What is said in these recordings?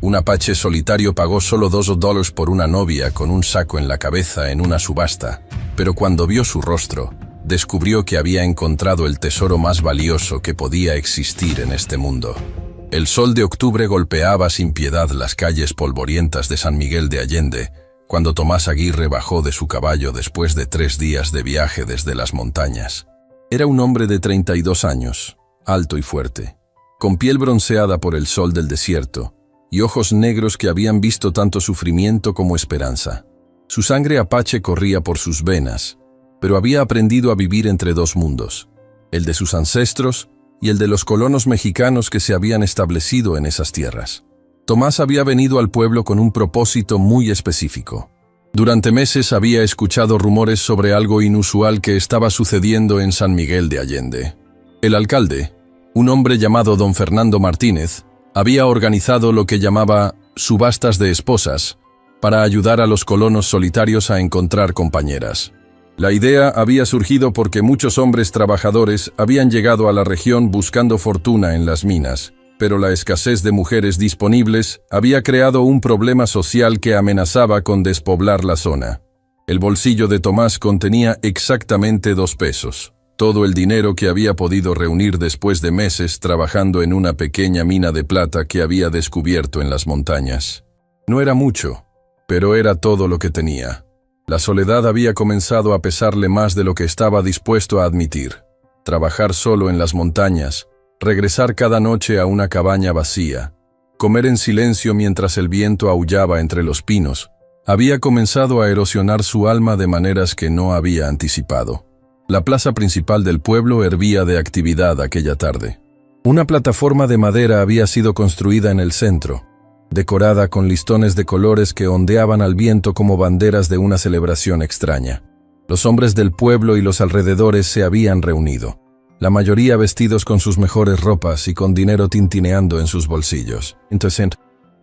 Un apache solitario pagó solo $2 por una novia con un saco en la cabeza en una subasta, pero cuando vio su rostro, descubrió que había encontrado el tesoro más valioso que podía existir en este mundo. El sol de octubre golpeaba sin piedad las calles polvorientas de San Miguel de Allende, cuando Tomás Aguirre bajó de su caballo después de 3 días de viaje desde las montañas. Era un hombre de 32 años, alto y fuerte, con piel bronceada por el sol del desierto, y ojos negros que habían visto tanto sufrimiento como esperanza. Su sangre apache corría por sus venas, pero había aprendido a vivir entre 2 mundos, el de sus ancestros y el de los colonos mexicanos que se habían establecido en esas tierras. Tomás había venido al pueblo con un propósito muy específico. Durante meses había escuchado rumores sobre algo inusual que estaba sucediendo en San Miguel de Allende. El alcalde, un hombre llamado don Fernando Martínez, había organizado lo que llamaba subastas de esposas para ayudar a los colonos solitarios a encontrar compañeras. La idea había surgido porque muchos hombres trabajadores habían llegado a la región buscando fortuna en las minas, pero la escasez de mujeres disponibles había creado un problema social que amenazaba con despoblar la zona. El bolsillo de Tomás contenía exactamente 2 pesos. Todo el dinero que había podido reunir después de meses trabajando en una pequeña mina de plata que había descubierto en las montañas. No era mucho, pero era todo lo que tenía. La soledad había comenzado a pesarle más de lo que estaba dispuesto a admitir. Trabajar solo en las montañas, regresar cada noche a una cabaña vacía, comer en silencio mientras el viento aullaba entre los pinos, había comenzado a erosionar su alma de maneras que no había anticipado. La plaza principal del pueblo hervía de actividad aquella tarde. Una plataforma de madera había sido construida en el centro, decorada con listones de colores que ondeaban al viento como banderas de una celebración extraña. Los hombres del pueblo y los alrededores se habían reunido, la mayoría vestidos con sus mejores ropas y con dinero tintineando en sus bolsillos. Entonces,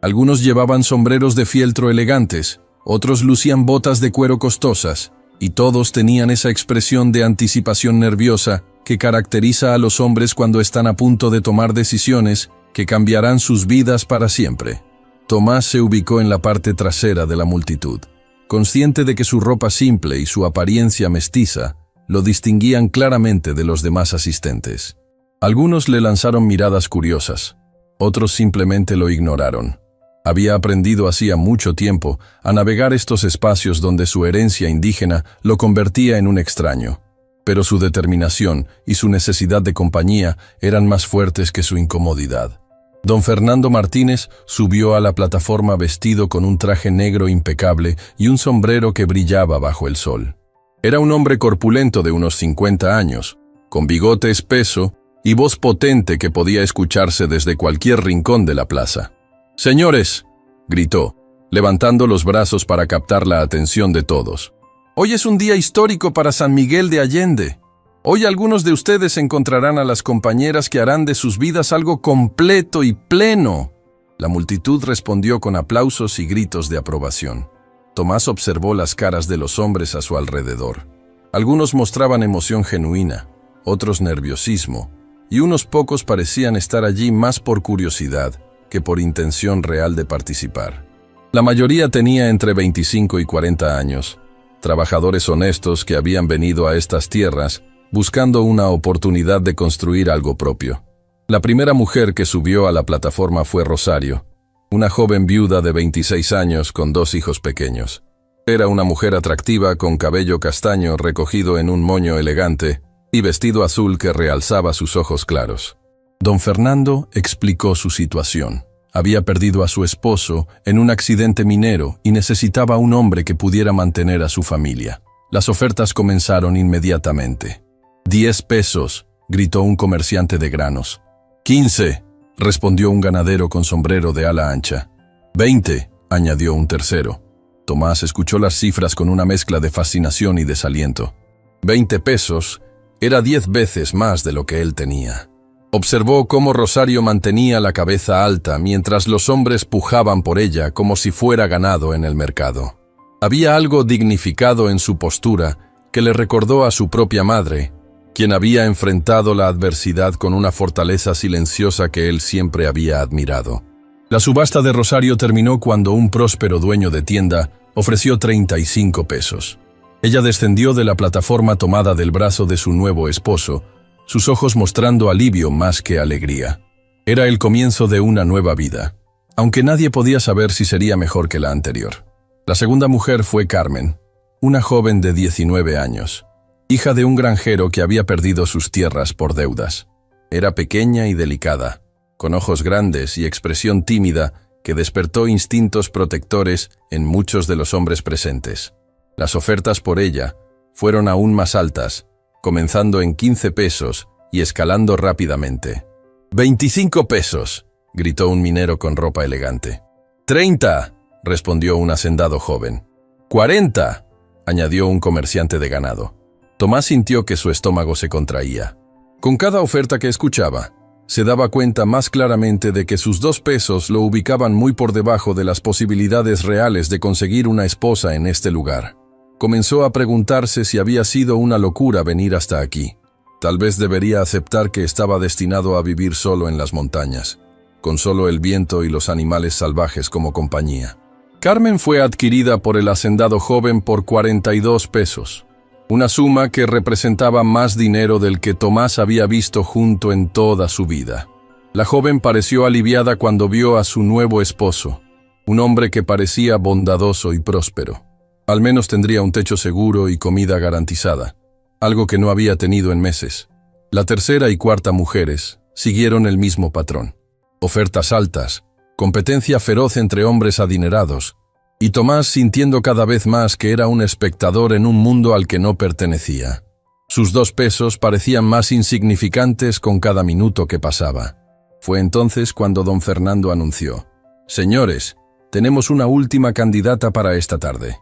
algunos llevaban sombreros de fieltro elegantes, otros lucían botas de cuero costosas, y todos tenían esa expresión de anticipación nerviosa que caracteriza a los hombres cuando están a punto de tomar decisiones que cambiarán sus vidas para siempre. Tomás se ubicó en la parte trasera de la multitud, consciente de que su ropa simple y su apariencia mestiza lo distinguían claramente de los demás asistentes. Algunos le lanzaron miradas curiosas, otros simplemente lo ignoraron. Había aprendido hacía mucho tiempo a navegar estos espacios donde su herencia indígena lo convertía en un extraño, pero su determinación y su necesidad de compañía eran más fuertes que su incomodidad. Don Fernando Martínez subió a la plataforma vestido con un traje negro impecable y un sombrero que brillaba bajo el sol. Era un hombre corpulento de unos 50 años, con bigote espeso y voz potente que podía escucharse desde cualquier rincón de la plaza. «Señores», gritó, levantando los brazos para captar la atención de todos. «Hoy es un día histórico para San Miguel de Allende. Hoy algunos de ustedes encontrarán a las compañeras que harán de sus vidas algo completo y pleno». La multitud respondió con aplausos y gritos de aprobación. Tomás observó las caras de los hombres a su alrededor. Algunos mostraban emoción genuina, otros nerviosismo, y unos pocos parecían estar allí más por curiosidad que por intención real de participar. La mayoría tenía entre 25 y 40 años, trabajadores honestos que habían venido a estas tierras buscando una oportunidad de construir algo propio. La primera mujer que subió a la plataforma fue Rosario, una joven viuda de 26 años con 2 hijos pequeños. Era una mujer atractiva con cabello castaño recogido en un moño elegante y vestido azul que realzaba sus ojos claros. Don Fernando explicó su situación. Había perdido a su esposo en un accidente minero y necesitaba un hombre que pudiera mantener a su familia. Las ofertas comenzaron inmediatamente. 10 pesos, gritó un comerciante de granos. 15, respondió un ganadero con sombrero de ala ancha. 20, añadió un tercero. Tomás escuchó las cifras con una mezcla de fascinación y desaliento. 20 pesos era 10 veces más de lo que él tenía. Observó cómo Rosario mantenía la cabeza alta mientras los hombres pujaban por ella como si fuera ganado en el mercado. Había algo dignificado en su postura que le recordó a su propia madre, quien había enfrentado la adversidad con una fortaleza silenciosa que él siempre había admirado. La subasta de Rosario terminó cuando un próspero dueño de tienda ofreció 35 pesos. Ella descendió de la plataforma tomada del brazo de su nuevo esposo, sus ojos mostrando alivio más que alegría. Era el comienzo de una nueva vida, aunque nadie podía saber si sería mejor que la anterior. La segunda mujer fue Carmen, una joven de 19 años, hija de un granjero que había perdido sus tierras por deudas. Era pequeña y delicada, con ojos grandes y expresión tímida que despertó instintos protectores en muchos de los hombres presentes. Las ofertas por ella fueron aún más altas, comenzando en 15 pesos y escalando rápidamente. «¡25 pesos!», gritó un minero con ropa elegante. «¡30!», respondió un hacendado joven. «¡40!», añadió un comerciante de ganado. Tomás sintió que su estómago se contraía. Con cada oferta que escuchaba, se daba cuenta más claramente de que sus 2 pesos lo ubicaban muy por debajo de las posibilidades reales de conseguir una esposa en este lugar. Comenzó a preguntarse si había sido una locura venir hasta aquí. Tal vez debería aceptar que estaba destinado a vivir solo en las montañas, con solo el viento y los animales salvajes como compañía. Carmen fue adquirida por el hacendado joven por 42 pesos. Una suma que representaba más dinero del que Tomás había visto junto en toda su vida. La joven pareció aliviada cuando vio a su nuevo esposo, un hombre que parecía bondadoso y próspero. Al menos tendría un techo seguro y comida garantizada, algo que no había tenido en meses. La tercera y cuarta mujeres siguieron el mismo patrón. Ofertas altas, competencia feroz entre hombres adinerados, y Tomás sintiendo cada vez más que era un espectador en un mundo al que no pertenecía. Sus 2 pesos parecían más insignificantes con cada minuto que pasaba. Fue entonces cuando don Fernando anunció: «Señores, tenemos una última candidata para esta tarde».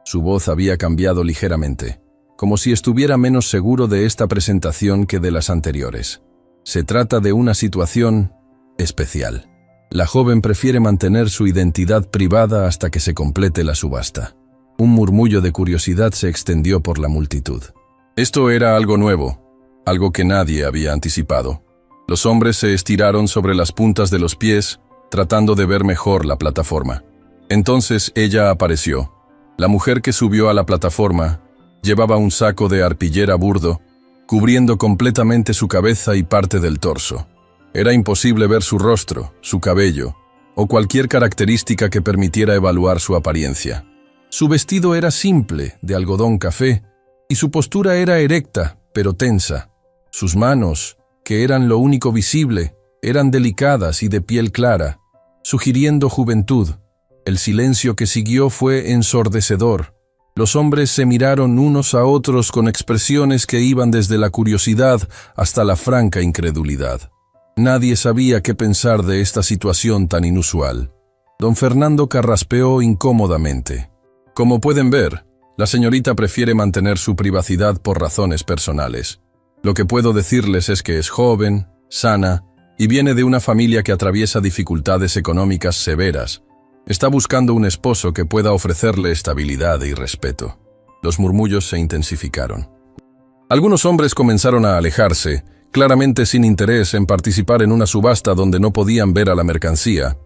Su voz había cambiado ligeramente, como si estuviera menos seguro de esta presentación que de las anteriores. Se trata de una situación especial. La joven prefiere mantener su identidad privada hasta que se complete la subasta. Un murmullo de curiosidad se extendió por la multitud. Esto era algo nuevo, algo que nadie había anticipado. Los hombres se estiraron sobre las puntas de los pies, tratando de ver mejor la plataforma. Entonces ella apareció. La mujer que subió a la plataforma llevaba un saco de arpillera burdo, cubriendo completamente su cabeza y parte del torso. Era imposible ver su rostro, su cabello, o cualquier característica que permitiera evaluar su apariencia. Su vestido era simple, de algodón café, y su postura era erecta, pero tensa. Sus manos, que eran lo único visible, eran delicadas y de piel clara, sugiriendo juventud. El silencio que siguió fue ensordecedor. Los hombres se miraron unos a otros con expresiones que iban desde la curiosidad hasta la franca incredulidad. Nadie sabía qué pensar de esta situación tan inusual. Don Fernando carraspeó incómodamente. Como pueden ver, la señorita prefiere mantener su privacidad por razones personales. Lo que puedo decirles es que es joven, sana, y viene de una familia que atraviesa dificultades económicas severas. Está buscando un esposo que pueda ofrecerle estabilidad y respeto. Los murmullos se intensificaron. Algunos hombres comenzaron a alejarse, claramente sin interés en participar en una subasta donde no podían ver a la mercancía.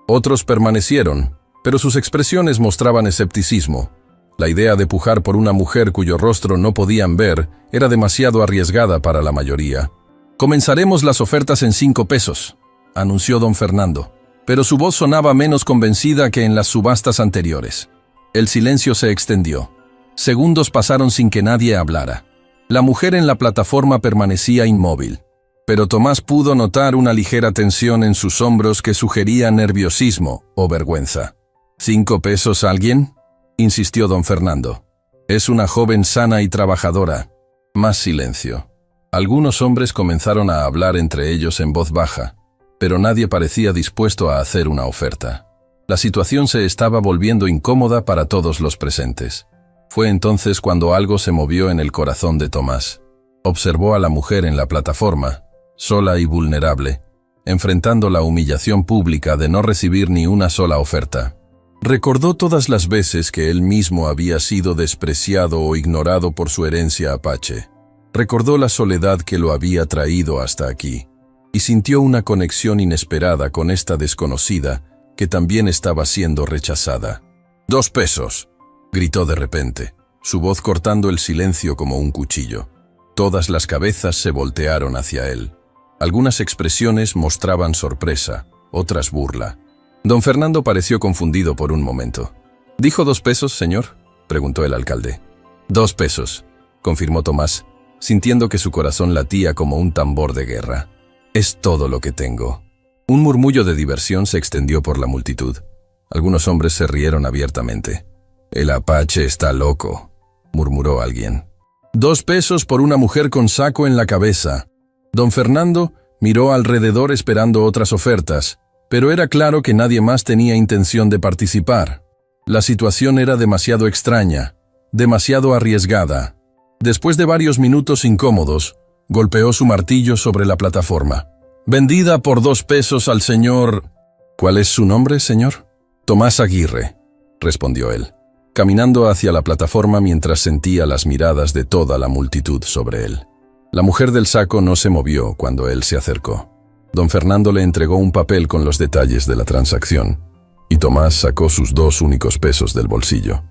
Otros permanecieron, pero sus expresiones mostraban escepticismo. La idea de pujar por una mujer cuyo rostro no podían ver era demasiado arriesgada para la mayoría. «Comenzaremos las ofertas en 5 pesos», anunció don Fernando, pero su voz sonaba menos convencida que en las subastas anteriores. El silencio se extendió. Segundos pasaron sin que nadie hablara. La mujer en la plataforma permanecía inmóvil, pero Tomás pudo notar una ligera tensión en sus hombros que sugería nerviosismo o vergüenza. «¿5 pesos alguien?», insistió don Fernando. «Es una joven sana y trabajadora». Más silencio. Algunos hombres comenzaron a hablar entre ellos en voz baja, pero nadie parecía dispuesto a hacer una oferta. La situación se estaba volviendo incómoda para todos los presentes. Fue entonces cuando algo se movió en el corazón de Tomás. Observó a la mujer en la plataforma, sola y vulnerable, enfrentando la humillación pública de no recibir ni una sola oferta. Recordó todas las veces que él mismo había sido despreciado o ignorado por su herencia apache. Recordó la soledad que lo había traído hasta aquí, y sintió una conexión inesperada con esta desconocida que también estaba siendo rechazada. «¡2 pesos!», gritó de repente, su voz cortando el silencio como un cuchillo. Todas las cabezas se voltearon hacia él. Algunas expresiones mostraban sorpresa, otras burla. Don Fernando pareció confundido por un momento. «¿Dijo 2 pesos, señor?», preguntó el alcalde. «2 pesos», confirmó Tomás, sintiendo que su corazón latía como un tambor de guerra. «Es todo lo que tengo». Un murmullo de diversión se extendió por la multitud. Algunos hombres se rieron abiertamente. «El apache está loco», murmuró alguien. «2 pesos por una mujer con saco en la cabeza». Don Fernando miró alrededor esperando otras ofertas, pero era claro que nadie más tenía intención de participar. La situación era demasiado extraña, demasiado arriesgada. Después de varios minutos incómodos, golpeó su martillo sobre la plataforma. «Vendida por 2 pesos al señor...» «¿Cuál es su nombre, señor?» «Tomás Aguirre», respondió él, caminando hacia la plataforma mientras sentía las miradas de toda la multitud sobre él. La mujer del saco no se movió cuando él se acercó. Don Fernando le entregó un papel con los detalles de la transacción, y Tomás sacó sus 2 únicos pesos del bolsillo.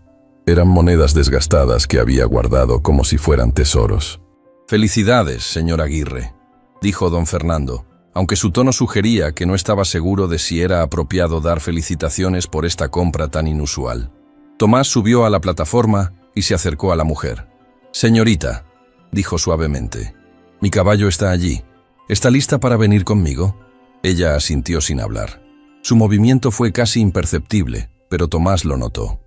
Eran monedas desgastadas que había guardado como si fueran tesoros. «Felicidades, señor Aguirre», dijo don Fernando, aunque su tono sugería que no estaba seguro de si era apropiado dar felicitaciones por esta compra tan inusual. Tomás subió a la plataforma y se acercó a la mujer. «Señorita», dijo suavemente, «mi caballo está allí. ¿Está lista para venir conmigo?» Ella asintió sin hablar. Su movimiento fue casi imperceptible, pero Tomás lo notó.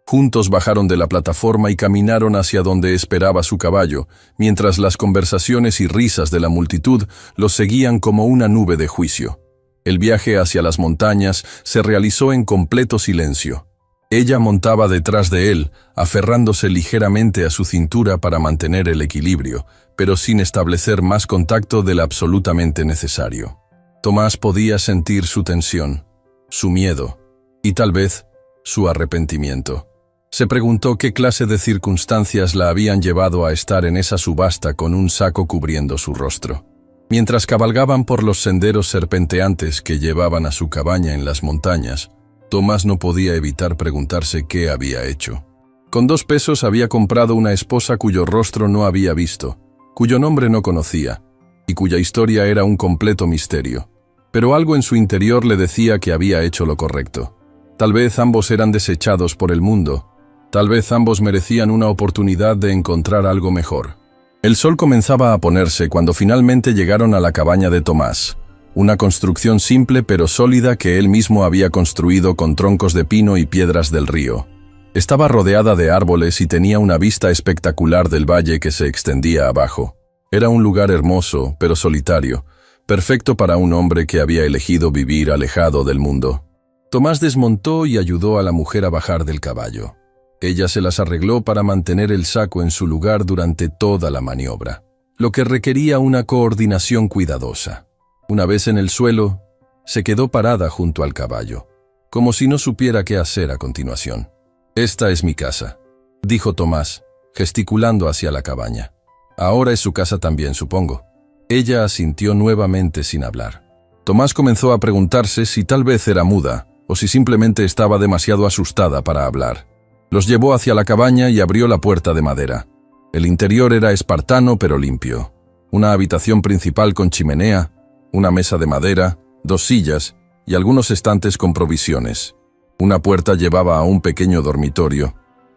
Juntos bajaron de la plataforma y caminaron hacia donde esperaba su caballo, mientras las conversaciones y risas de la multitud los seguían como una nube de juicio. El viaje hacia las montañas se realizó en completo silencio. Ella montaba detrás de él, aferrándose ligeramente a su cintura para mantener el equilibrio, pero sin establecer más contacto del absolutamente necesario. Tomás podía sentir su tensión, su miedo y tal vez su arrepentimiento. Se preguntó qué clase de circunstancias la habían llevado a estar en esa subasta con un saco cubriendo su rostro. Mientras cabalgaban por los senderos serpenteantes que llevaban a su cabaña en las montañas, Tomás no podía evitar preguntarse qué había hecho. Con 2 pesos había comprado una esposa cuyo rostro no había visto, cuyo nombre no conocía, y cuya historia era un completo misterio. Pero algo en su interior le decía que había hecho lo correcto. Tal vez ambos eran desechados por el mundo. Tal vez ambos merecían una oportunidad de encontrar algo mejor. El sol comenzaba a ponerse cuando finalmente llegaron a la cabaña de Tomás, una construcción simple pero sólida que él mismo había construido con troncos de pino y piedras del río. Estaba rodeada de árboles y tenía una vista espectacular del valle que se extendía abajo. Era un lugar hermoso, pero solitario, perfecto para un hombre que había elegido vivir alejado del mundo. Tomás desmontó y ayudó a la mujer a bajar del caballo. Ella se las arregló para mantener el saco en su lugar durante toda la maniobra, lo que requería una coordinación cuidadosa. Una vez en el suelo, se quedó parada junto al caballo, como si no supiera qué hacer a continuación. «Esta es mi casa», dijo Tomás, gesticulando hacia la cabaña. «Ahora es su casa también, supongo». Ella asintió nuevamente sin hablar. Tomás comenzó a preguntarse si tal vez era muda, o si simplemente estaba demasiado asustada para hablar. Los llevó hacia la cabaña y abrió la puerta de madera. El interior era espartano pero limpio. Una habitación principal con chimenea, una mesa de madera, 2 sillas y algunos estantes con provisiones. Una puerta llevaba a un pequeño dormitorio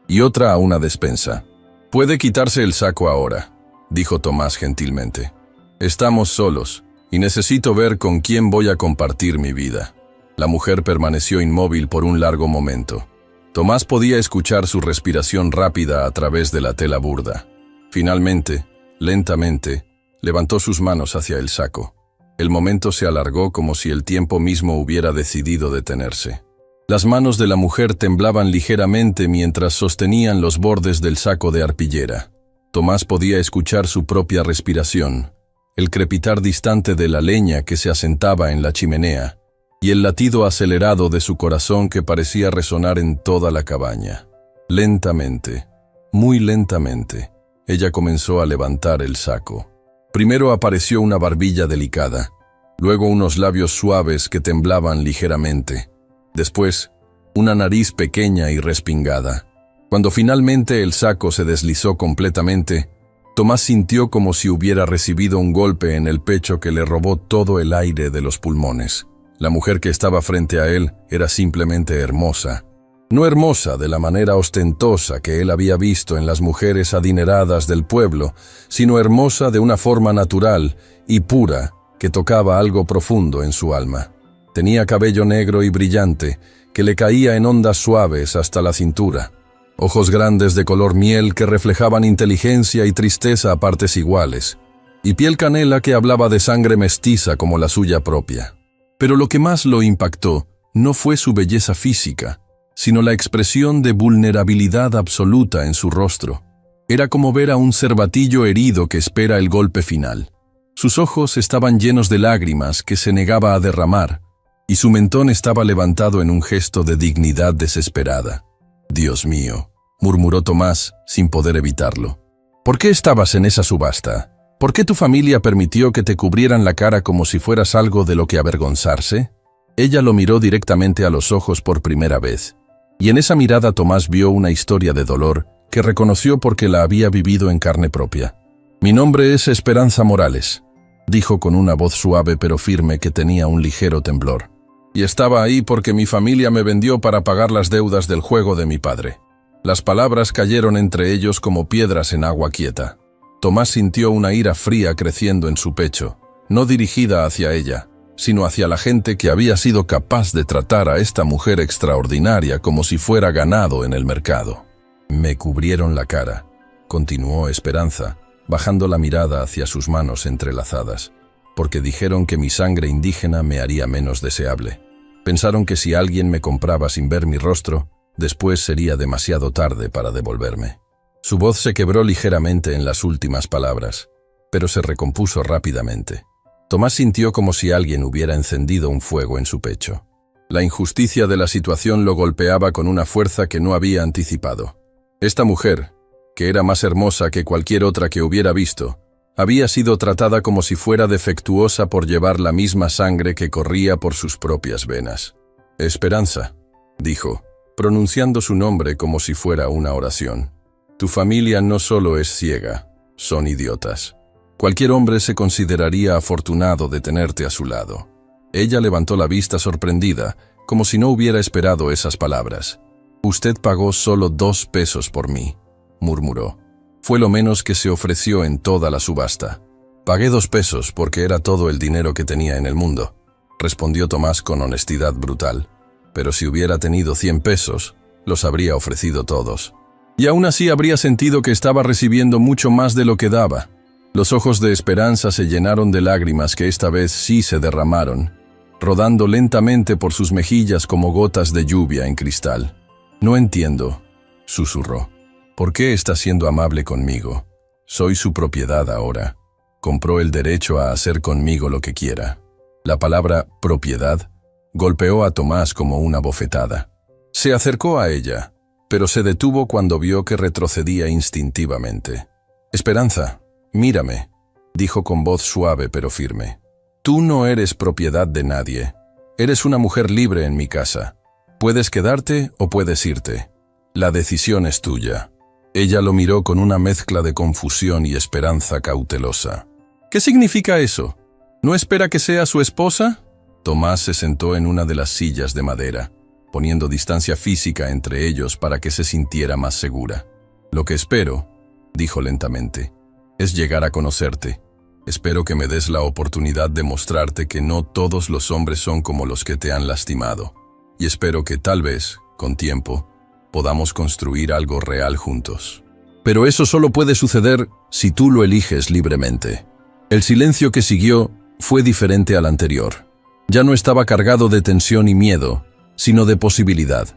y otra a una despensa. «Puede quitarse el saco ahora», dijo Tomás gentilmente. «Estamos solos y necesito ver con quién voy a compartir mi vida». La mujer permaneció inmóvil por un largo momento. Tomás podía escuchar su respiración rápida a través de la tela burda. Finalmente, lentamente, levantó sus manos hacia el saco. El momento se alargó como si el tiempo mismo hubiera decidido detenerse. Las manos de la mujer temblaban ligeramente mientras sostenían los bordes del saco de arpillera. Tomás podía escuchar su propia respiración, el crepitar distante de la leña que se asentaba en la chimenea, y el latido acelerado de su corazón que parecía resonar en toda la cabaña. Lentamente, muy lentamente, ella comenzó a levantar el saco. Primero apareció una barbilla delicada, luego unos labios suaves que temblaban ligeramente. Después, una nariz pequeña y respingada. Cuando finalmente el saco se deslizó completamente, Tomás sintió como si hubiera recibido un golpe en el pecho que le robó todo el aire de los pulmones. La mujer que estaba frente a él era simplemente hermosa. No hermosa de la manera ostentosa que él había visto en las mujeres adineradas del pueblo, sino hermosa de una forma natural y pura que tocaba algo profundo en su alma. Tenía cabello negro y brillante que le caía en ondas suaves hasta la cintura. Ojos grandes de color miel que reflejaban inteligencia y tristeza a partes iguales, y piel canela que hablaba de sangre mestiza como la suya propia. Pero lo que más lo impactó no fue su belleza física, sino la expresión de vulnerabilidad absoluta en su rostro. Era como ver a un cervatillo herido que espera el golpe final. Sus ojos estaban llenos de lágrimas que se negaba a derramar, y su mentón estaba levantado en un gesto de dignidad desesperada. «Dios mío», murmuró Tomás, sin poder evitarlo. «¿Por qué estabas en esa subasta? ¿Por qué tu familia permitió que te cubrieran la cara como si fueras algo de lo que avergonzarse?» Ella lo miró directamente a los ojos por primera vez, y en esa mirada Tomás vio una historia de dolor que reconoció porque la había vivido en carne propia. «Mi nombre es Esperanza Morales», dijo con una voz suave pero firme que tenía un ligero temblor. «Y estaba ahí porque mi familia me vendió para pagar las deudas del juego de mi padre». Las palabras cayeron entre ellos como piedras en agua quieta. Tomás sintió una ira fría creciendo en su pecho, no dirigida hacia ella, sino hacia la gente que había sido capaz de tratar a esta mujer extraordinaria como si fuera ganado en el mercado. «Me cubrieron la cara», continuó Esperanza, bajando la mirada hacia sus manos entrelazadas, «porque dijeron que mi sangre indígena me haría menos deseable. Pensaron que si alguien me compraba sin ver mi rostro, después sería demasiado tarde para devolverme». Su voz se quebró ligeramente en las últimas palabras, pero se recompuso rápidamente. Tomás sintió como si alguien hubiera encendido un fuego en su pecho. La injusticia de la situación lo golpeaba con una fuerza que no había anticipado. Esta mujer, que era más hermosa que cualquier otra que hubiera visto, había sido tratada como si fuera defectuosa por llevar la misma sangre que corría por sus propias venas. «Esperanza», dijo, pronunciando su nombre como si fuera una oración. «Tu familia no solo es ciega, son idiotas. Cualquier hombre se consideraría afortunado de tenerte a su lado». Ella levantó la vista sorprendida, como si no hubiera esperado esas palabras. «Usted pagó solo 2 pesos por mí», murmuró. «Fue lo menos que se ofreció en toda la subasta». «Pagué 2 pesos porque era todo el dinero que tenía en el mundo», respondió Tomás con honestidad brutal. «Pero si hubiera tenido 100 pesos, los habría ofrecido todos. Y aún así habría sentido que estaba recibiendo mucho más de lo que daba». Los ojos de Esperanza se llenaron de lágrimas que esta vez sí se derramaron, rodando lentamente por sus mejillas como gotas de lluvia en cristal. «No entiendo», susurró. «¿Por qué está siendo amable conmigo? Soy su propiedad ahora. Compró el derecho a hacer conmigo lo que quiera». La palabra «propiedad» golpeó a Tomás como una bofetada. Se acercó a ella, pero se detuvo cuando vio que retrocedía instintivamente. «Esperanza, mírame», dijo con voz suave pero firme. «Tú no eres propiedad de nadie. Eres una mujer libre en mi casa. Puedes quedarte o puedes irte. La decisión es tuya». Ella lo miró con una mezcla de confusión y esperanza cautelosa. «¿Qué significa eso? ¿No espera que sea su esposa?» Tomás se sentó en una de las sillas de madera, poniendo distancia física entre ellos para que se sintiera más segura. «Lo que espero», dijo lentamente, «es llegar a conocerte. Espero que me des la oportunidad de mostrarte que no todos los hombres son como los que te han lastimado. Y espero que tal vez, con tiempo, podamos construir algo real juntos. Pero eso solo puede suceder si tú lo eliges libremente». El silencio que siguió fue diferente al anterior. Ya no estaba cargado de tensión y miedo, sino de posibilidad.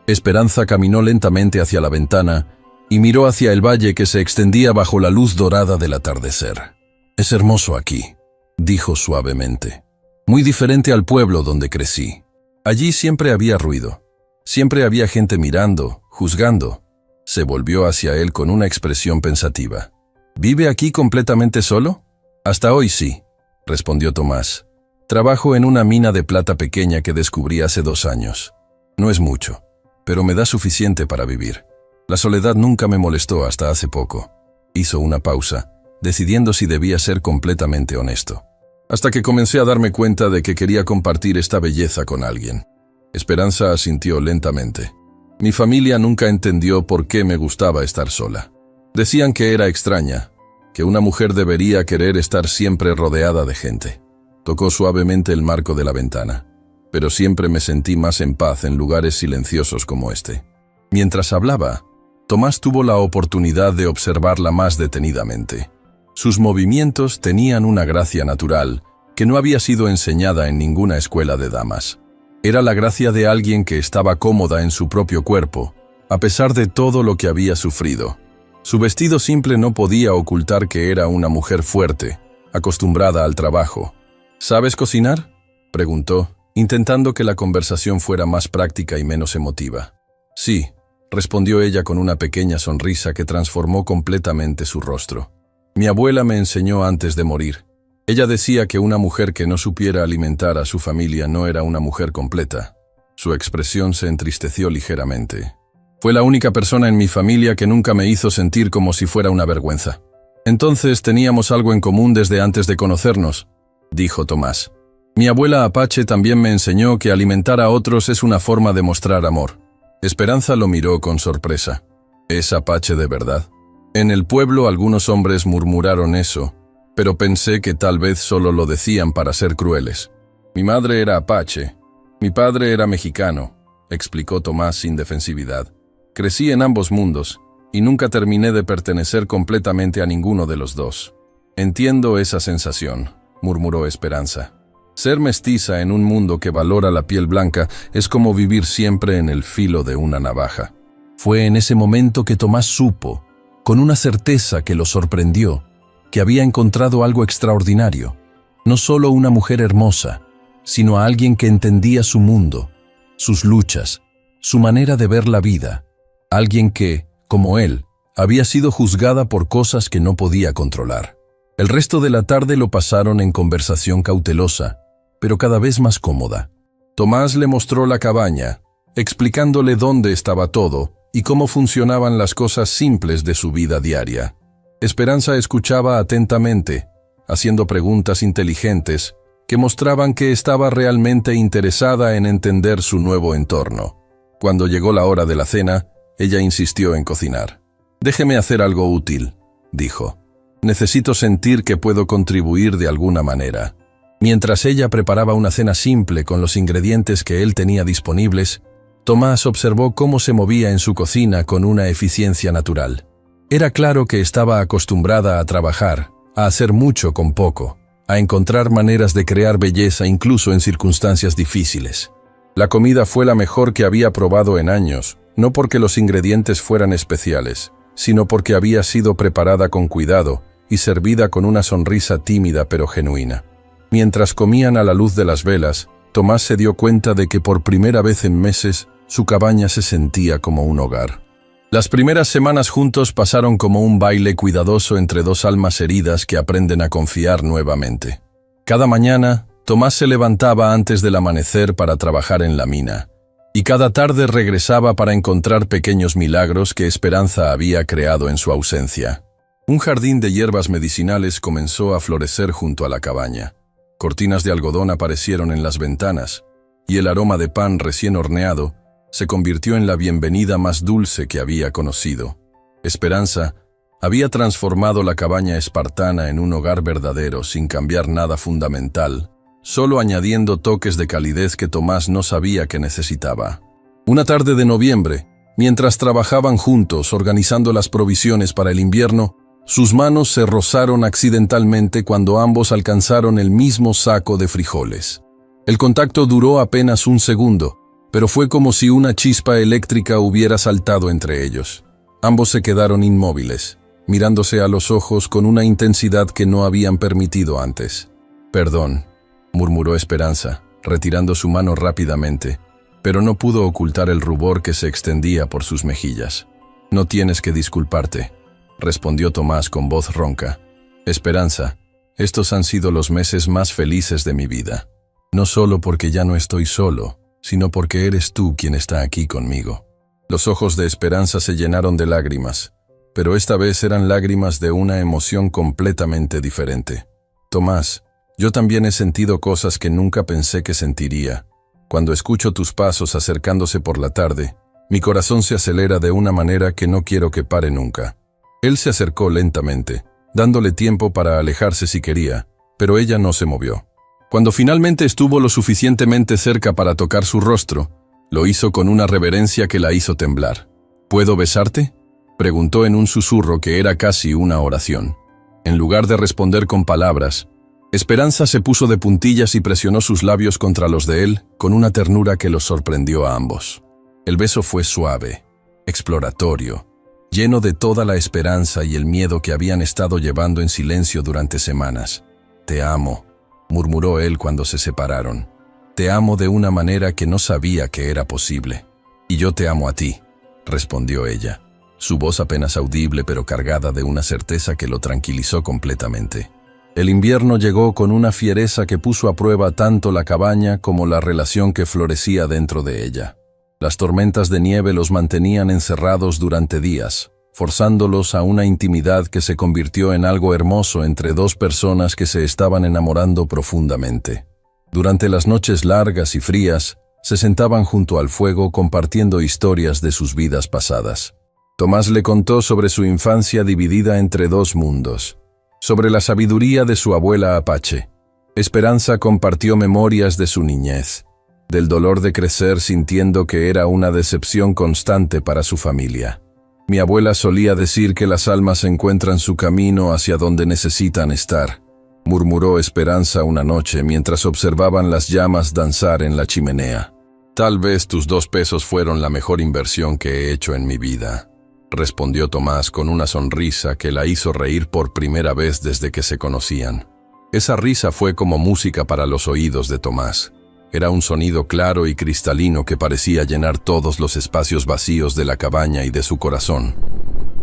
Esperanza caminó lentamente hacia la ventana y miró hacia el valle que se extendía bajo la luz dorada del atardecer. «Es hermoso aquí», dijo suavemente. «Muy diferente al pueblo donde crecí. Allí siempre había ruido. Siempre había gente mirando, juzgando». Se volvió hacia él con una expresión pensativa. «¿Vive aquí completamente solo?» «Hasta hoy sí», respondió Tomás. «Trabajo en una mina de plata pequeña que descubrí hace 2 años. No es mucho, pero me da suficiente para vivir. La soledad nunca me molestó hasta hace poco. Hizo una pausa, decidiendo si debía ser completamente honesto. Hasta que comencé a darme cuenta de que quería compartir esta belleza con alguien. Esperanza asintió lentamente. Mi familia nunca entendió por qué me gustaba estar sola. Decían que era extraña, que una mujer debería querer estar siempre rodeada de gente. Tocó suavemente el marco de la ventana, pero siempre me sentí más en paz en lugares silenciosos como este. Mientras hablaba, Tomás tuvo la oportunidad de observarla más detenidamente. Sus movimientos tenían una gracia natural que no había sido enseñada en ninguna escuela de damas. Era la gracia de alguien que estaba cómoda en su propio cuerpo, a pesar de todo lo que había sufrido. Su vestido simple no podía ocultar que era una mujer fuerte, acostumbrada al trabajo. ¿Sabes cocinar?, preguntó, intentando que la conversación fuera más práctica y menos emotiva. Sí, respondió ella con una pequeña sonrisa que transformó completamente su rostro. Mi abuela me enseñó antes de morir. Ella decía que una mujer que no supiera alimentar a su familia no era una mujer completa. Su expresión se entristeció ligeramente. Fue la única persona en mi familia que nunca me hizo sentir como si fuera una vergüenza. Entonces teníamos algo en común desde antes de conocernos, dijo Tomás. Mi abuela Apache también me enseñó que alimentar a otros es una forma de mostrar amor. Esperanza lo miró con sorpresa. ¿Es Apache de verdad? En el pueblo algunos hombres murmuraron eso, pero pensé que tal vez solo lo decían para ser crueles. Mi madre era Apache, mi padre era mexicano, explicó Tomás sin defensividad. Crecí en ambos mundos, y nunca terminé de pertenecer completamente a ninguno de los dos. Entiendo esa sensación, murmuró Esperanza. Ser mestiza en un mundo que valora la piel blanca es como vivir siempre en el filo de una navaja. Fue en ese momento que Tomás supo, con una certeza que lo sorprendió, que había encontrado algo extraordinario. No solo una mujer hermosa, sino a alguien que entendía su mundo, sus luchas, su manera de ver la vida. Alguien que, como él, había sido juzgada por cosas que no podía controlar. El resto de la tarde lo pasaron en conversación cautelosa, pero cada vez más cómoda. Tomás le mostró la cabaña, explicándole dónde estaba todo y cómo funcionaban las cosas simples de su vida diaria. Esperanza escuchaba atentamente, haciendo preguntas inteligentes que mostraban que estaba realmente interesada en entender su nuevo entorno. Cuando llegó la hora de la cena, ella insistió en cocinar. «Déjeme hacer algo útil», dijo. «Necesito sentir que puedo contribuir de alguna manera». Mientras ella preparaba una cena simple con los ingredientes que él tenía disponibles, Tomás observó cómo se movía en su cocina con una eficiencia natural. Era claro que estaba acostumbrada a trabajar, a hacer mucho con poco, a encontrar maneras de crear belleza incluso en circunstancias difíciles. La comida fue la mejor que había probado en años, no porque los ingredientes fueran especiales, sino porque había sido preparada con cuidado y servida con una sonrisa tímida pero genuina. Mientras comían a la luz de las velas, Tomás se dio cuenta de que por primera vez en meses su cabaña se sentía como un hogar. Las primeras semanas juntos pasaron como un baile cuidadoso entre dos almas heridas que aprenden a confiar nuevamente. Cada mañana, Tomás se levantaba antes del amanecer para trabajar en la mina, y cada tarde regresaba para encontrar pequeños milagros que Esperanza había creado en su ausencia. Un jardín de hierbas medicinales comenzó a florecer junto a la cabaña. Cortinas de algodón aparecieron en las ventanas, y el aroma de pan recién horneado se convirtió en la bienvenida más dulce que había conocido. Esperanza había transformado la cabaña espartana en un hogar verdadero sin cambiar nada fundamental, solo añadiendo toques de calidez que Tomás no sabía que necesitaba. Una tarde de noviembre, mientras trabajaban juntos organizando las provisiones para el invierno, sus manos se rozaron accidentalmente cuando ambos alcanzaron el mismo saco de frijoles. El contacto duró apenas un segundo, pero fue como si una chispa eléctrica hubiera saltado entre ellos. Ambos se quedaron inmóviles, mirándose a los ojos con una intensidad que no habían permitido antes. «Perdón», murmuró Esperanza, retirando su mano rápidamente, pero no pudo ocultar el rubor que se extendía por sus mejillas. «No tienes que disculparte», respondió Tomás con voz ronca. «Esperanza, estos han sido los meses más felices de mi vida. No solo porque ya no estoy solo, sino porque eres tú quien está aquí conmigo. Los ojos de Esperanza se llenaron de lágrimas, pero esta vez eran lágrimas de una emoción completamente diferente. Tomás, yo también he sentido cosas que nunca pensé que sentiría. Cuando escucho tus pasos acercándose por la tarde, mi corazón se acelera de una manera que no quiero que pare nunca. Él se acercó lentamente, dándole tiempo para alejarse si quería, pero ella no se movió. Cuando finalmente estuvo lo suficientemente cerca para tocar su rostro, lo hizo con una reverencia que la hizo temblar. ¿Puedo besarte?, preguntó en un susurro que era casi una oración. En lugar de responder con palabras, Esperanza se puso de puntillas y presionó sus labios contra los de él con una ternura que los sorprendió a ambos. El beso fue suave, exploratorio, lleno de toda la esperanza y el miedo que habían estado llevando en silencio durante semanas. «Te amo», murmuró él cuando se separaron. «Te amo de una manera que no sabía que era posible». «Y yo te amo a ti», respondió ella, su voz apenas audible pero cargada de una certeza que lo tranquilizó completamente. El invierno llegó con una fiereza que puso a prueba tanto la cabaña como la relación que florecía dentro de ella. Las tormentas de nieve los mantenían encerrados durante días, forzándolos a una intimidad que se convirtió en algo hermoso entre dos personas que se estaban enamorando profundamente. Durante las noches largas y frías, se sentaban junto al fuego compartiendo historias de sus vidas pasadas. Tomás le contó sobre su infancia dividida entre dos mundos, sobre la sabiduría de su abuela Apache. Esperanza compartió memorias de su niñez, del dolor de crecer sintiendo que era una decepción constante para su familia. Mi abuela solía decir que las almas encuentran su camino hacia donde necesitan estar, murmuró Esperanza una noche mientras observaban las llamas danzar en la chimenea. Tal vez tus 2 pesos fueron la mejor inversión que he hecho en mi vida, respondió Tomás con una sonrisa que la hizo reír por primera vez desde que se conocían. Esa risa fue como música para los oídos de Tomás. Era un sonido claro y cristalino que parecía llenar todos los espacios vacíos de la cabaña y de su corazón.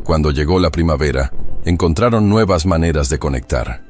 Cuando llegó la primavera, encontraron nuevas maneras de conectar.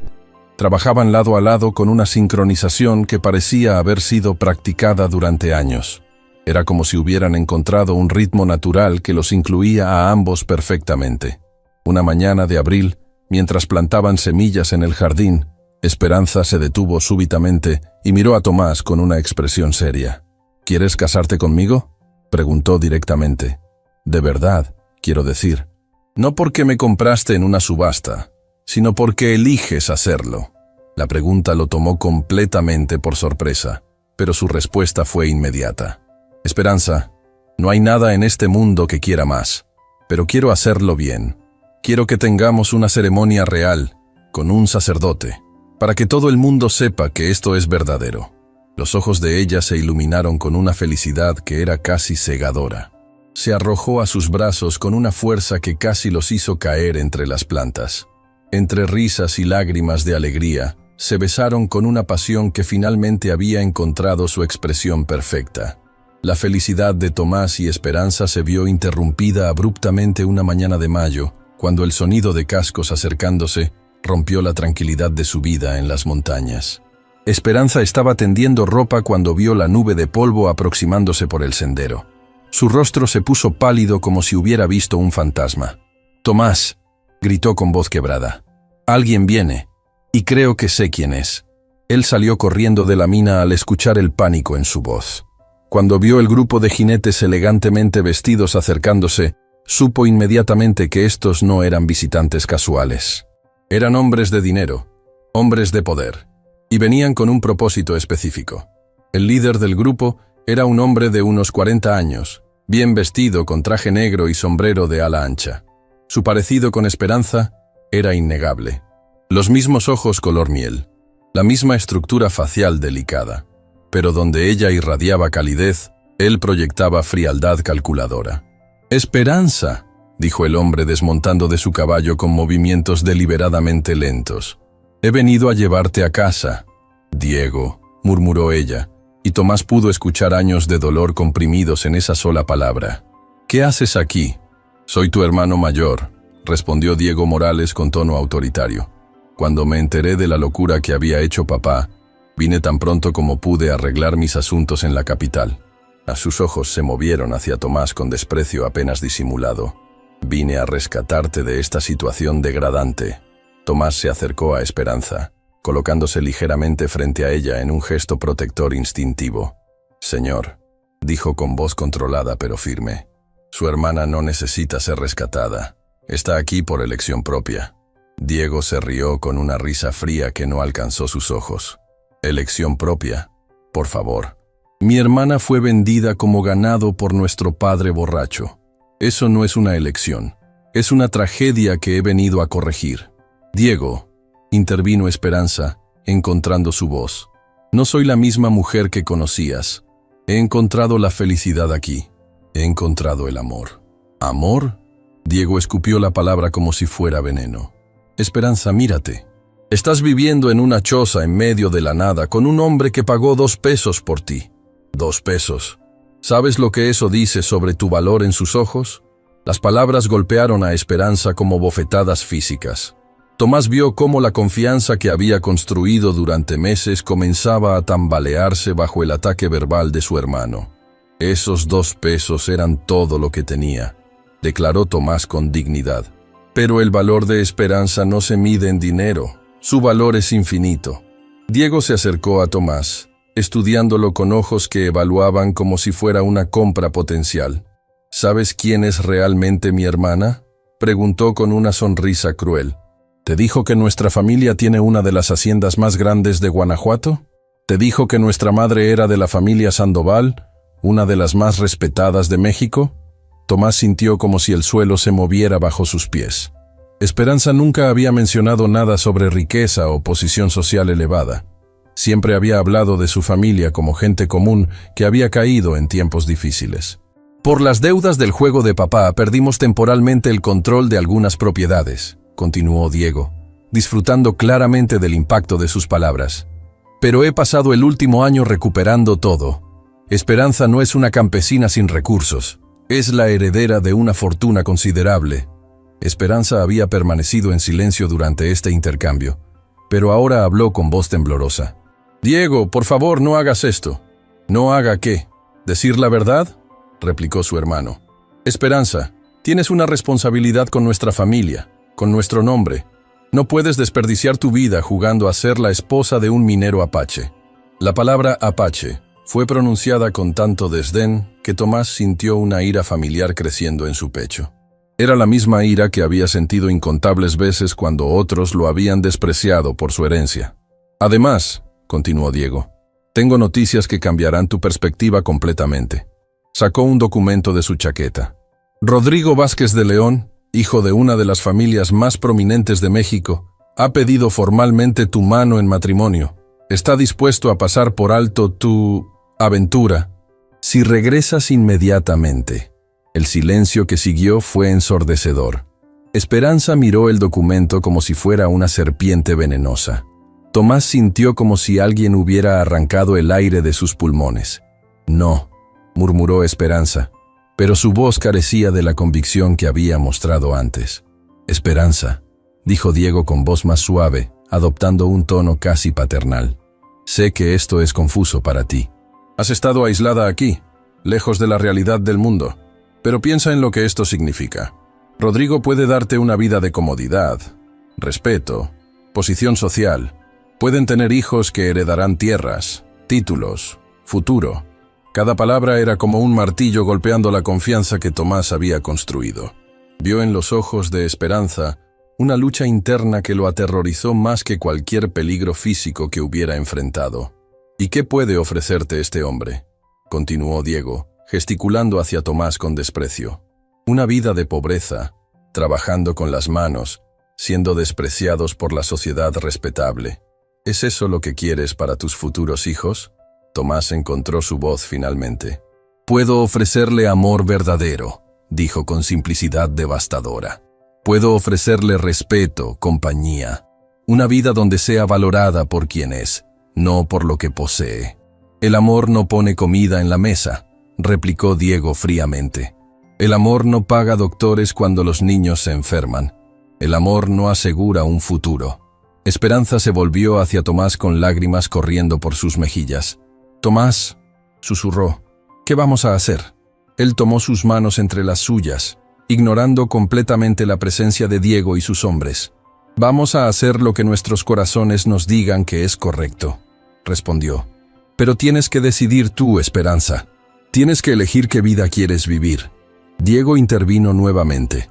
Trabajaban lado a lado con una sincronización que parecía haber sido practicada durante años. Era como si hubieran encontrado un ritmo natural que los incluía a ambos perfectamente. Una mañana de abril, mientras plantaban semillas en el jardín, Esperanza se detuvo súbitamente y miró a Tomás con una expresión seria. «¿Quieres casarte conmigo?», preguntó directamente. «De verdad, quiero decir. No porque me compraste en una subasta, sino porque eliges hacerlo». La pregunta lo tomó completamente por sorpresa, pero su respuesta fue inmediata. «Esperanza, no hay nada en este mundo que quiera más, pero quiero hacerlo bien. Quiero que tengamos una ceremonia real, con un sacerdote, para que todo el mundo sepa que esto es verdadero». Los ojos de ella se iluminaron con una felicidad que era casi cegadora. Se arrojó a sus brazos con una fuerza que casi los hizo caer entre las plantas. Entre risas y lágrimas de alegría, se besaron con una pasión que finalmente había encontrado su expresión perfecta. La felicidad de Tomás y Esperanza se vio interrumpida abruptamente una mañana de mayo, cuando el sonido de cascos acercándose rompió la tranquilidad de su vida en las montañas. Esperanza estaba tendiendo ropa cuando vio la nube de polvo aproximándose por el sendero. Su rostro se puso pálido como si hubiera visto un fantasma. «Tomás», gritó con voz quebrada, «alguien viene, y creo que sé quién es». Él salió corriendo de la mina al escuchar el pánico en su voz. Cuando vio el grupo de jinetes elegantemente vestidos acercándose, supo inmediatamente que estos no eran visitantes casuales. Eran hombres de dinero, hombres de poder, y venían con un propósito específico. El líder del grupo era un hombre de unos 40 años, bien vestido con traje negro y sombrero de ala ancha. Su parecido con Esperanza era innegable. Los mismos ojos color miel, la misma estructura facial delicada, pero donde ella irradiaba calidez, él proyectaba frialdad calculadora. «Esperanza», dijo el hombre desmontando de su caballo con movimientos deliberadamente lentos. «He venido a llevarte a casa». «Diego», murmuró ella, y Tomás pudo escuchar años de dolor comprimidos en esa sola palabra. «¿Qué haces aquí?» «Soy tu hermano mayor», respondió Diego Morales con tono autoritario. «Cuando me enteré de la locura que había hecho papá, vine tan pronto como pude a arreglar mis asuntos en la capital. Sus ojos se movieron hacia Tomás con desprecio apenas disimulado. «Vine a rescatarte de esta situación degradante». Tomás se acercó a Esperanza, colocándose ligeramente frente a ella en un gesto protector instintivo. «Señor», dijo con voz controlada pero firme, «su hermana no necesita ser rescatada. Está aquí por elección propia». Diego se rió con una risa fría que no alcanzó sus ojos. «¿Elección propia? Por favor. Mi hermana fue vendida como ganado por nuestro padre borracho. Eso no es una elección. Es una tragedia que he venido a corregir». «Diego», intervino Esperanza, encontrando su voz, «no soy la misma mujer que conocías. He encontrado la felicidad aquí. He encontrado el amor». «¿Amor?». Diego escupió la palabra como si fuera veneno. «Esperanza, mírate. Estás viviendo en una choza en medio de la nada con un hombre que pagó 2 pesos por ti. 2 pesos. ¿Sabes lo que eso dice sobre tu valor en sus ojos?». Las palabras golpearon a Esperanza como bofetadas físicas. Tomás vio cómo la confianza que había construido durante meses comenzaba a tambalearse bajo el ataque verbal de su hermano. «Esos 2 pesos eran todo lo que tenía», declaró Tomás con dignidad. «Pero el valor de Esperanza no se mide en dinero. Su valor es infinito». Diego se acercó a Tomás, estudiándolo con ojos que evaluaban como si fuera una compra potencial. «¿Sabes quién es realmente mi hermana?», preguntó con una sonrisa cruel. «¿Te dijo que nuestra familia tiene una de las haciendas más grandes de Guanajuato? ¿Te dijo que nuestra madre era de la familia Sandoval, una de las más respetadas de México?». Tomás sintió como si el suelo se moviera bajo sus pies. Esperanza nunca había mencionado nada sobre riqueza o posición social elevada. Siempre había hablado de su familia como gente común que había caído en tiempos difíciles. «Por las deudas del juego de papá perdimos temporalmente el control de algunas propiedades», continuó Diego, disfrutando claramente del impacto de sus palabras. «Pero he pasado el último año recuperando todo. Esperanza no es una campesina sin recursos. Es la heredera de una fortuna considerable». Esperanza había permanecido en silencio durante este intercambio, pero ahora habló con voz temblorosa. «Diego, por favor, no hagas esto». «¿No haga qué? ¿Decir la verdad?», replicó su hermano. «Esperanza, tienes una responsabilidad con nuestra familia, con nuestro nombre. No puedes desperdiciar tu vida jugando a ser la esposa de un minero apache». La palabra apache fue pronunciada con tanto desdén que Tomás sintió una ira familiar creciendo en su pecho. Era la misma ira que había sentido incontables veces cuando otros lo habían despreciado por su herencia. «Además», continuó Diego, «tengo noticias que cambiarán tu perspectiva completamente». Sacó un documento de su chaqueta. «Rodrigo Vázquez de León, hijo de una de las familias más prominentes de México, ha pedido formalmente tu mano en matrimonio. Está dispuesto a pasar por alto tu aventura si regresas inmediatamente». El silencio que siguió fue ensordecedor. Esperanza miró el documento como si fuera una serpiente venenosa. Tomás sintió como si alguien hubiera arrancado el aire de sus pulmones. «No», murmuró Esperanza, pero su voz carecía de la convicción que había mostrado antes. «Esperanza», dijo Diego con voz más suave, adoptando un tono casi paternal. «Sé que esto es confuso para ti. Has estado aislada aquí, lejos de la realidad del mundo. Pero piensa en lo que esto significa. Rodrigo puede darte una vida de comodidad, respeto, posición social. Pueden tener hijos que heredarán tierras, títulos, futuro». Cada palabra era como un martillo golpeando la confianza que Tomás había construido. Vio en los ojos de Esperanza una lucha interna que lo aterrorizó más que cualquier peligro físico que hubiera enfrentado. «¿Y qué puede ofrecerte este hombre?», continuó Diego, gesticulando hacia Tomás con desprecio. «Una vida de pobreza, trabajando con las manos, siendo despreciados por la sociedad respetable. ¿Es eso lo que quieres para tus futuros hijos?». Tomás encontró su voz finalmente. «Puedo ofrecerle amor verdadero», dijo con simplicidad devastadora. «Puedo ofrecerle respeto, compañía, una vida donde sea valorada por quien es, no por lo que posee». «El amor no pone comida en la mesa», replicó Diego fríamente. «El amor no paga doctores cuando los niños se enferman. El amor no asegura un futuro». Esperanza se volvió hacia Tomás con lágrimas corriendo por sus mejillas. «Tomás», susurró, ¿Qué vamos a hacer? Él tomó sus manos entre las suyas, ignorando completamente la presencia de Diego y sus hombres. Vamos a hacer lo que nuestros corazones nos digan que es correcto, respondió. Pero tienes que decidir tú, Esperanza. Tienes que elegir qué vida quieres vivir. Diego intervino nuevamente.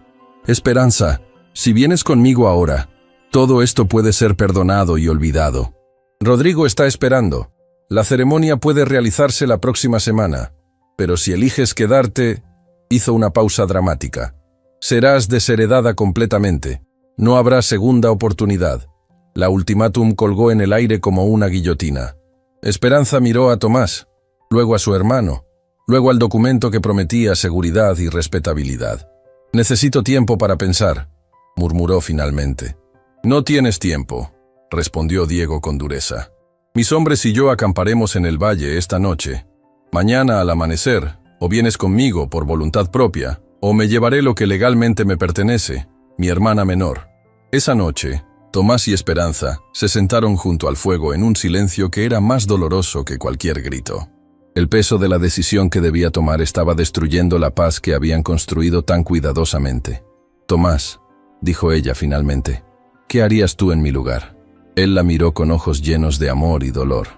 Esperanza, si vienes conmigo ahora, todo esto puede ser perdonado y olvidado. Rodrigo está esperando. La ceremonia puede realizarse la próxima semana, pero si eliges quedarte, hizo una pausa dramática. Serás desheredada completamente. No habrá segunda oportunidad. La ultimátum colgó en el aire como una guillotina. Esperanza miró a Tomás, luego a su hermano, luego al documento que prometía seguridad y respetabilidad. Necesito tiempo para pensar, murmuró finalmente. No tienes tiempo, respondió Diego con dureza. Mis hombres y yo acamparemos en el valle esta noche. Mañana al amanecer, o vienes conmigo por voluntad propia, o me llevaré lo que legalmente me pertenece, mi hermana menor. Esa noche, Tomás y Esperanza se sentaron junto al fuego en un silencio que era más doloroso que cualquier grito. El peso de la decisión que debía tomar estaba destruyendo la paz que habían construido tan cuidadosamente. Tomás, dijo ella finalmente, ¿qué harías tú en mi lugar? Él la miró con ojos llenos de amor y dolor.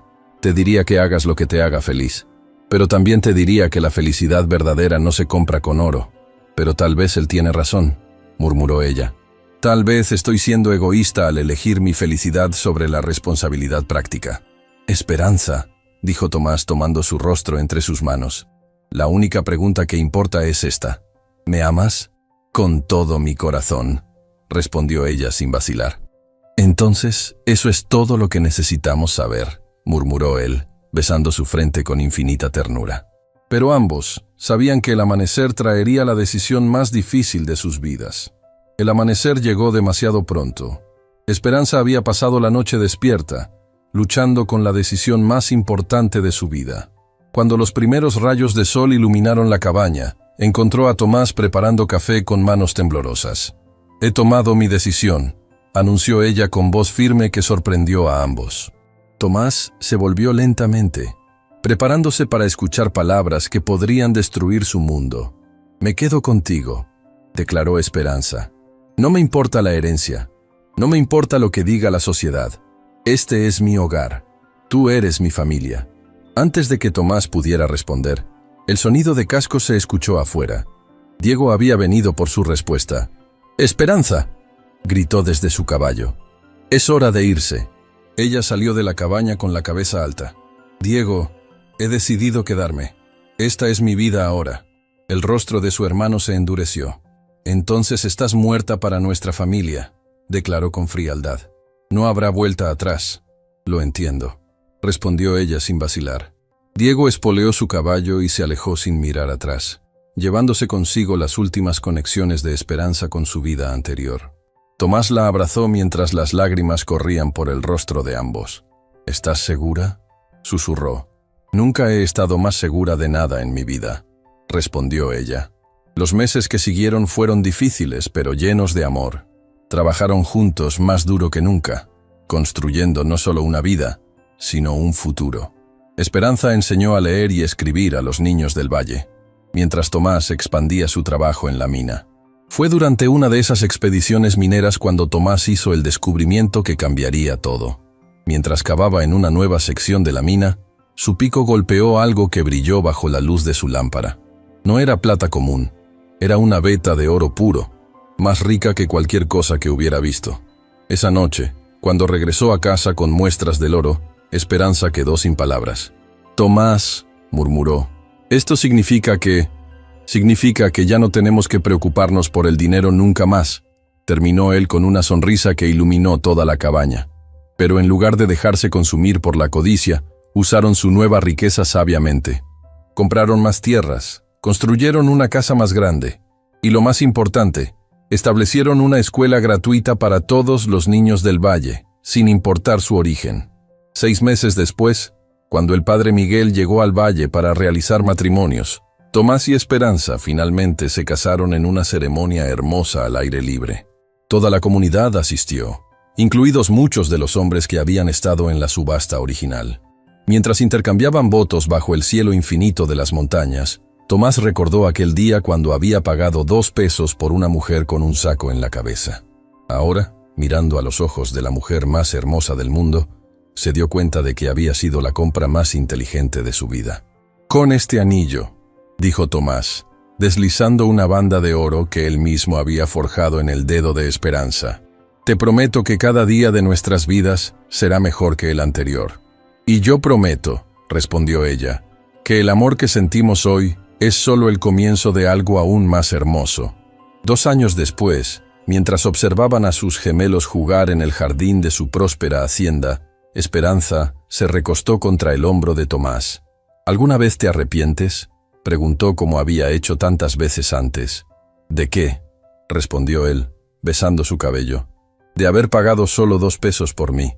Te diría que hagas lo que te haga feliz, pero también te diría que la felicidad verdadera no se compra con oro. Pero tal vez él tiene razón, murmuró ella. Tal vez estoy siendo egoísta al elegir mi felicidad sobre la responsabilidad práctica. Esperanza, dijo Tomás tomando su rostro entre sus manos. La única pregunta que importa es esta. ¿Me amas? Con todo mi corazón, respondió ella sin vacilar. Entonces, eso es todo lo que necesitamos saber, murmuró él, besando su frente con infinita ternura. Pero ambos sabían que el amanecer traería la decisión más difícil de sus vidas. El amanecer llegó demasiado pronto. Esperanza había pasado la noche despierta, luchando con la decisión más importante de su vida. Cuando los primeros rayos de sol iluminaron la cabaña, encontró a Tomás preparando café con manos temblorosas. «He tomado mi decisión», anunció ella con voz firme que sorprendió a ambos. Tomás se volvió lentamente, preparándose para escuchar palabras que podrían destruir su mundo. «Me quedo contigo», declaró Esperanza. «No me importa la herencia, no me importa lo que diga la sociedad. Este es mi hogar. Tú eres mi familia». Antes de que Tomás pudiera responder, el sonido de cascos se escuchó afuera. Diego había venido por su respuesta. «¡Esperanza!», gritó desde su caballo. «Es hora de irse». Ella salió de la cabaña con la cabeza alta. «Diego, he decidido quedarme. Esta es mi vida ahora». El rostro de su hermano se endureció. «Entonces estás muerta para nuestra familia», declaró con frialdad. «No habrá vuelta atrás». «Lo entiendo», respondió ella sin vacilar. Diego espoleó su caballo y se alejó sin mirar atrás, llevándose consigo las últimas conexiones de esperanza con su vida anterior. Tomás la abrazó mientras las lágrimas corrían por el rostro de ambos. «¿Estás segura?», susurró. «Nunca he estado más segura de nada en mi vida», respondió ella. Los meses que siguieron fueron difíciles, pero llenos de amor. Trabajaron juntos más duro que nunca, construyendo no solo una vida, sino un futuro. Esperanza enseñó a leer y escribir a los niños del valle, mientras Tomás expandía su trabajo en la mina. Fue durante una de esas expediciones mineras cuando Tomás hizo el descubrimiento que cambiaría todo. Mientras cavaba en una nueva sección de la mina, su pico golpeó algo que brilló bajo la luz de su lámpara. No era plata común, era una veta de oro puro, más rica que cualquier cosa que hubiera visto. Esa noche, cuando regresó a casa con muestras del oro, Esperanza quedó sin palabras. «Tomás», murmuró, «esto significa que ya no tenemos que preocuparnos por el dinero nunca más», terminó él con una sonrisa que iluminó toda la cabaña. Pero en lugar de dejarse consumir por la codicia, usaron su nueva riqueza sabiamente. Compraron más tierras, construyeron una casa más grande, y lo más importante, establecieron una escuela gratuita para todos los niños del valle, sin importar su origen. 6 meses después, cuando el padre Miguel llegó al valle para realizar matrimonios, Tomás y Esperanza finalmente se casaron en una ceremonia hermosa al aire libre. Toda la comunidad asistió, incluidos muchos de los hombres que habían estado en la subasta original. Mientras intercambiaban votos bajo el cielo infinito de las montañas, Tomás recordó aquel día cuando había pagado 2 pesos por una mujer con un saco en la cabeza. Ahora, mirando a los ojos de la mujer más hermosa del mundo, se dio cuenta de que había sido la compra más inteligente de su vida. «Con este anillo», dijo Tomás, deslizando una banda de oro que él mismo había forjado en el dedo de Esperanza, «te prometo que cada día de nuestras vidas será mejor que el anterior». «Y yo prometo», respondió ella, «que el amor que sentimos hoy es solo el comienzo de algo aún más hermoso». 2 años después, mientras observaban a sus gemelos jugar en el jardín de su próspera hacienda, Esperanza se recostó contra el hombro de Tomás. «¿Alguna vez te arrepientes?», preguntó como había hecho tantas veces antes. «¿De qué?», respondió él, besando su cabello. «De haber pagado solo 2 pesos por mí,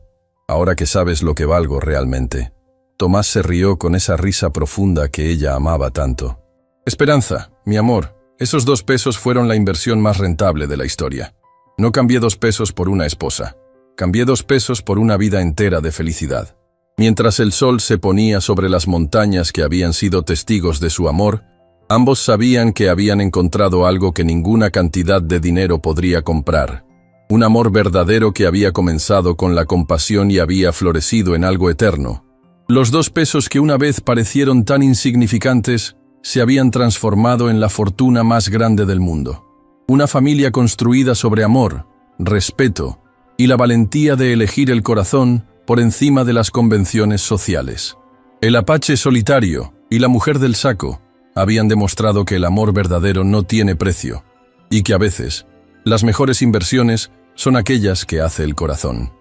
ahora que sabes lo que valgo realmente». Tomás se rió con esa risa profunda que ella amaba tanto. «Esperanza, mi amor, esos 2 pesos fueron la inversión más rentable de la historia. No cambié 2 pesos por una esposa. Cambié 2 pesos por una vida entera de felicidad». Mientras el sol se ponía sobre las montañas que habían sido testigos de su amor, ambos sabían que habían encontrado algo que ninguna cantidad de dinero podría comprar. Un amor verdadero que había comenzado con la compasión y había florecido en algo eterno. Los 2 pesos que una vez parecieron tan insignificantes se habían transformado en la fortuna más grande del mundo. Una familia construida sobre amor, respeto y la valentía de elegir el corazón por encima de las convenciones sociales. El apache solitario y la mujer del saco habían demostrado que el amor verdadero no tiene precio y que a veces las mejores inversiones son aquellas que hace el corazón.